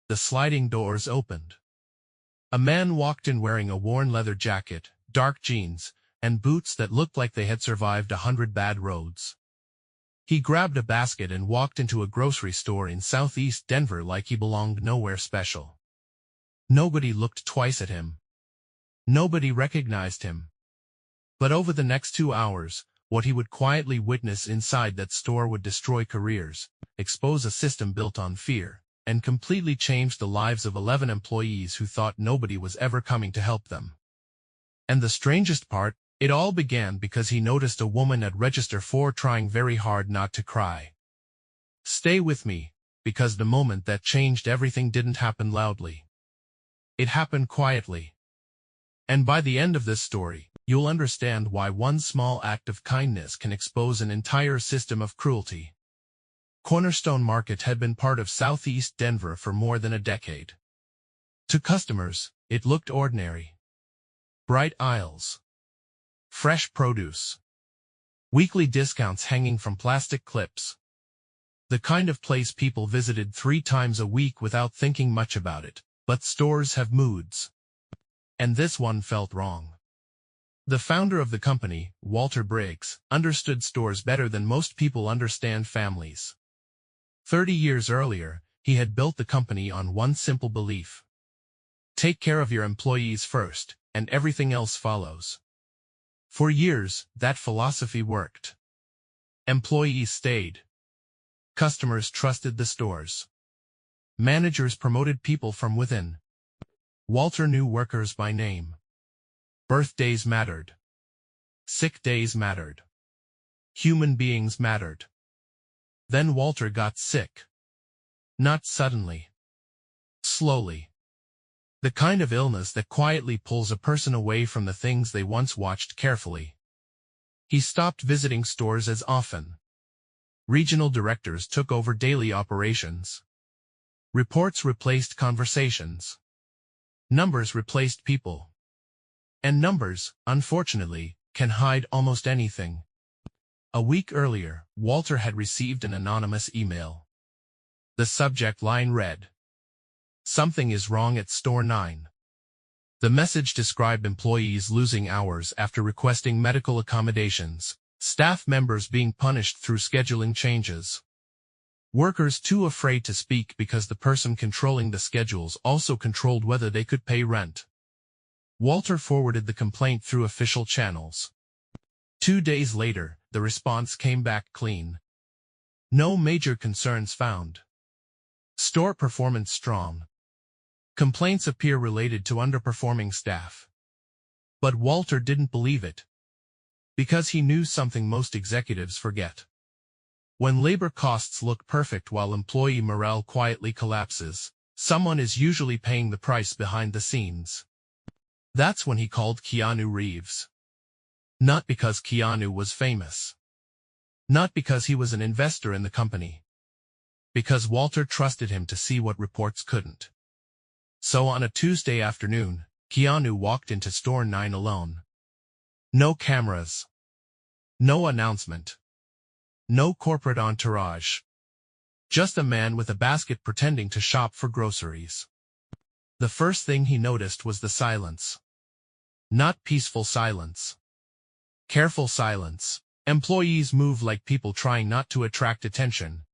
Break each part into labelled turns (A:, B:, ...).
A: The sliding doors opened. A man walked in wearing a worn leather jacket, dark jeans, and boots that looked like they had survived 100 bad roads. He grabbed a basket and walked into a grocery store in southeast Denver like he belonged nowhere special. Nobody looked twice at him. Nobody recognized him. But over the next 2 hours, what he would quietly witness inside that store would destroy careers, expose a system built on fear, and completely change the lives of 11 employees who thought nobody was ever coming to help them. And the strangest part, it all began because he noticed a woman at register 4 trying very hard not to cry. Stay with me, because the moment that changed everything didn't happen loudly. It happened quietly. And by the end of this story, you'll understand why one small act of kindness can expose an entire system of cruelty. Cornerstone Market had been part of southeast Denver for more than a decade. To customers, it looked ordinary. Bright aisles. Fresh produce. Weekly discounts hanging from plastic clips. The kind of place people visited 3 times a week without thinking much about it. But stores have moods. And this one felt wrong. The founder of the company, Walter Briggs, understood stores better than most people understand families. 30 years earlier, he had built the company on one simple belief. Take care of your employees first, and everything else follows. For years, that philosophy worked. Employees stayed. Customers trusted the stores. Managers promoted people from within. Walter knew workers by name. Birthdays mattered. Sick days mattered. Human beings mattered. Then Walter got sick. Not suddenly. Slowly. The kind of illness that quietly pulls a person away from the things they once watched carefully. He stopped visiting stores as often. Regional directors took over daily operations. Reports replaced conversations. Numbers replaced people. And numbers, unfortunately, can hide almost anything. A week earlier, Walter had received an anonymous email. The subject line read, "Something is wrong at Store 9." The message described employees losing hours after requesting medical accommodations, staff members being punished through scheduling changes. Workers too afraid to speak because the person controlling the schedules also controlled whether they could pay rent. Walter forwarded the complaint through official channels. 2 days later, the response came back clean. No major concerns found. Store performance strong. Complaints appear related to underperforming staff. But Walter didn't believe it. Because he knew something most executives forget. When labor costs look perfect while employee morale quietly collapses, someone is usually paying the price behind the scenes. That's when he called Keanu Reeves. Not because Keanu was famous. Not because he was an investor in the company. Because Walter trusted him to see what reports couldn't. So on a Tuesday afternoon, Keanu walked into Store 9 alone. No cameras. No announcement. No corporate entourage. Just a man with a basket pretending to shop for groceries. The first thing he noticed was the silence. Not peaceful silence. Careful silence. Employees move like people trying not to attract attention.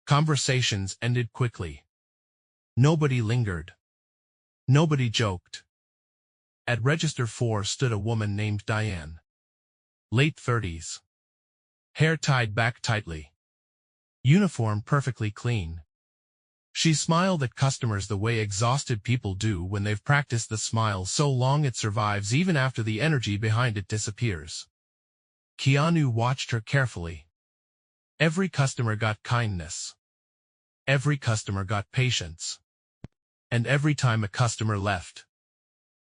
A: Conversations ended quickly. Nobody lingered. Nobody joked. At register 4 stood a woman named Diane. Late 30s. Hair tied back tightly. Uniform perfectly clean. She smiled at customers the way exhausted people do when they've practiced the smile so long it survives even after the energy behind it disappears. Keanu watched her carefully. Every customer got kindness. Every customer got patience. And every time a customer left,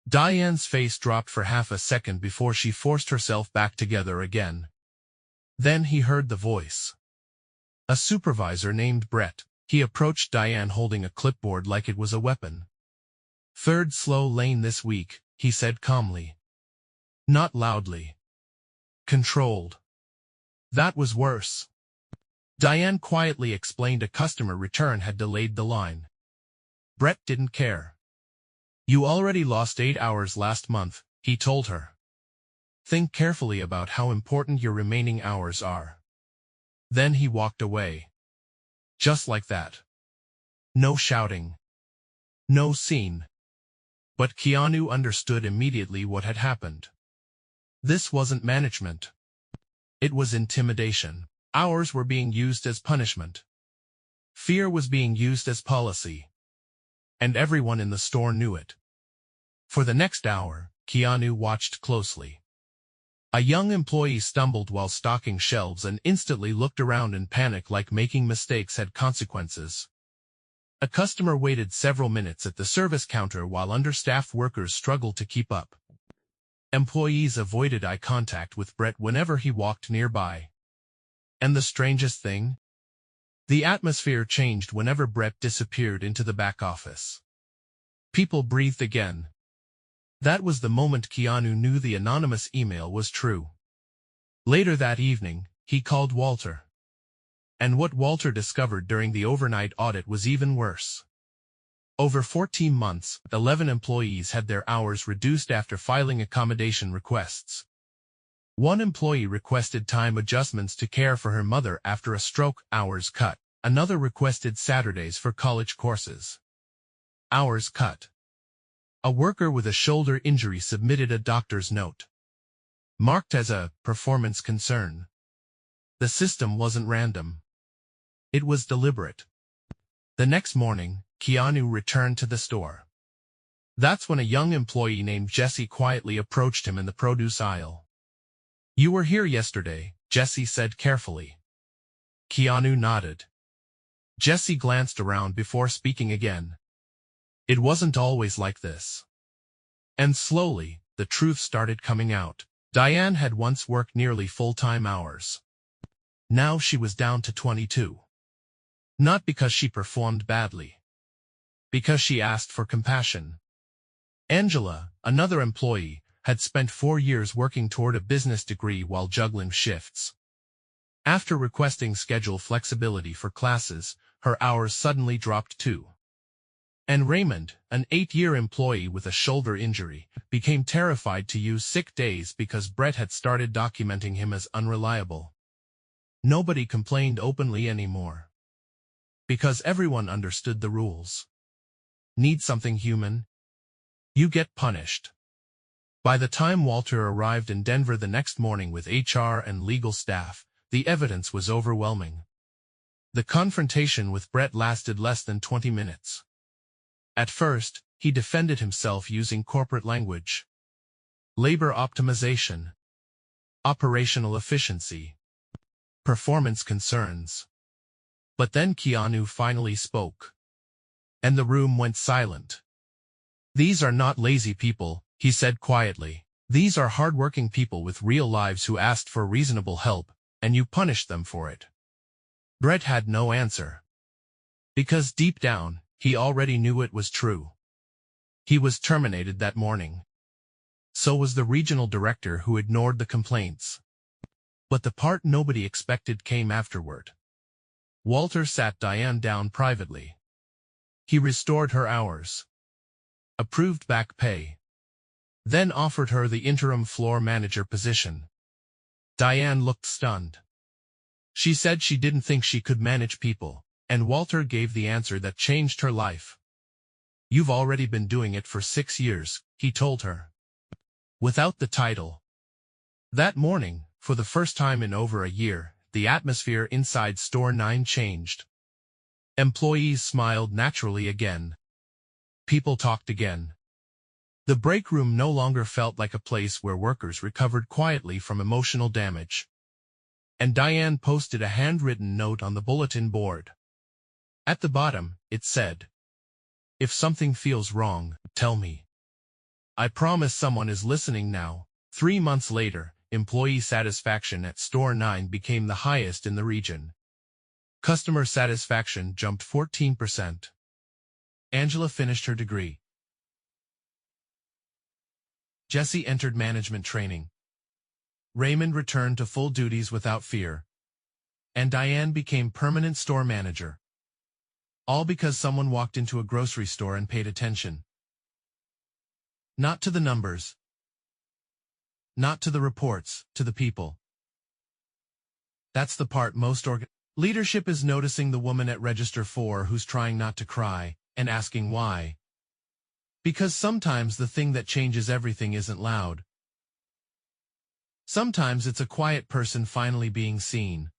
A: Diane's face dropped for half a second before she forced herself back together again. Then he heard the voice. A supervisor named Brett. He approached Diane holding a clipboard like it was a weapon. "Third slow lane this week," he said calmly. Not loudly. Controlled. That was worse. Diane quietly explained a customer return had delayed the line. Brett didn't care. You already lost 8 hours last month, he told her. Think carefully about how important your remaining hours are. Then he walked away. Just like that. No shouting. No scene. But Keanu understood immediately what had happened. This wasn't management. It was intimidation. Hours were being used as punishment. Fear was being used as policy. And everyone in the store knew it. For the next hour, Keanu watched closely. A young employee stumbled while stocking shelves and instantly looked around in panic, like making mistakes had consequences. A customer waited several minutes at the service counter while understaffed workers struggled to keep up. Employees avoided eye contact with Brett whenever he walked nearby. And the strangest thing? The atmosphere changed whenever Brett disappeared into the back office. People breathed again. That was the moment Keanu knew the anonymous email was true. Later that evening, he called Walter. And what Walter discovered during the overnight audit was even worse. Over 14 months, 11 employees had their hours reduced after filing accommodation requests. One employee requested time adjustments to care for her mother after a stroke, hours cut. Another requested Saturdays for college courses. Hours cut. A worker with a shoulder injury submitted a doctor's note, marked as a performance concern. The system wasn't random. It was deliberate. The next morning, Keanu returned to the store. That's when a young employee named Jesse quietly approached him in the produce aisle. You were here yesterday, Jesse said carefully. Keanu nodded. Jesse glanced around before speaking again. It wasn't always like this. And slowly, the truth started coming out. Diane had once worked nearly full-time hours. Now she was down to 22. Not because she performed badly. Because she asked for compassion. Angela, another employee, had spent 4 years working toward a business degree while juggling shifts. After requesting schedule flexibility for classes, her hours suddenly dropped too. And Raymond, an 8-year employee with a shoulder injury, became terrified to use sick days because Brett had started documenting him as unreliable. Nobody complained openly anymore. Because everyone understood the rules. Need something human? You get punished. By the time Walter arrived in Denver the next morning with HR and legal staff, the evidence was overwhelming. The confrontation with Brett lasted less than 20 minutes. At first, he defended himself using corporate language. Labor optimization. Operational efficiency. Performance concerns. But then Keanu finally spoke. And the room went silent. These are not lazy people, he said quietly. These are hardworking people with real lives who asked for reasonable help, and you punished them for it. Brett had no answer. Because deep down, he already knew it was true. He was terminated that morning. So was the regional director who ignored the complaints. But the part nobody expected came afterward. Walter sat Diane down privately. He restored her hours. Approved back pay. Then offered her the interim floor manager position. Diane looked stunned. She said she didn't think she could manage people, and Walter gave the answer that changed her life. You've already been doing it for 6 years, he told her. Without the title. That morning, for the first time in over a year, the atmosphere inside Store 9 changed. Employees smiled naturally again. People talked again. The break room no longer felt like a place where workers recovered quietly from emotional damage. And Diane posted a handwritten note on the bulletin board. At the bottom, it said, "If something feels wrong, tell me. I promise someone is listening now." 3 months later, employee satisfaction at Store 9 became the highest in the region. Customer satisfaction jumped 14%. Angela finished her degree. Jesse entered management training. Raymond returned to full duties without fear. And Diane became permanent store manager. All because someone walked into a grocery store and paid attention. Not to the numbers. Not to the reports, to the people. That's the part most leadership is noticing the woman at register 4 who's trying not to cry, and asking why. Because sometimes the thing that changes everything isn't loud. Sometimes it's a quiet person finally being seen.